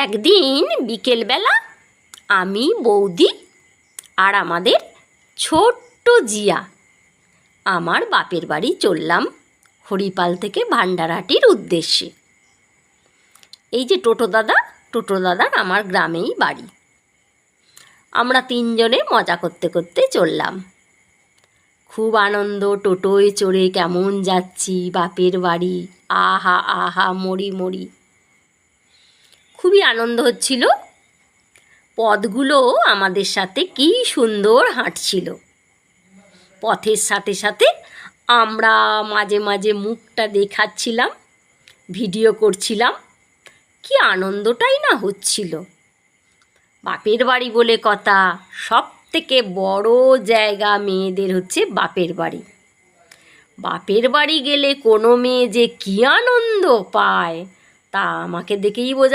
একদিন বিকেলবেলা আমি, বৌদি আর আমাদের ছোট্ট জিয়া আমার বাপের বাড়ি চললাম হরিপাল থেকে ভান্ডারহাটির উদ্দেশ্যে। এই যে টোটো দাদার আমার গ্রামেই বাড়ি। আমরা তিনজনে মজা করতে করতে চললাম। খুব আনন্দ, টোটোয় চড়ে কেমন যাচ্ছি বাপের বাড়ি। আহা আহা মরি মরি, খুবই আনন্দ হচ্ছিল। পথগুলো আমাদের সাথে কি সুন্দর হাঁটছিল। পথের সাথে সাথে আমরা মাঝে মাঝে মুখটা দেখাচ্ছিলাম, ভিডিও করছিলাম। কি আনন্দটাই না হচ্ছিল। বাপের বাড়ি বলে কথা, সব থেকে বড় জায়গা মেয়েদের হচ্ছে বাপের বাড়ি। বাপের বাড়ি গেলে কোনো মেয়ে যে কী আনন্দ পায় তা আমাকে দেখেই বোঝা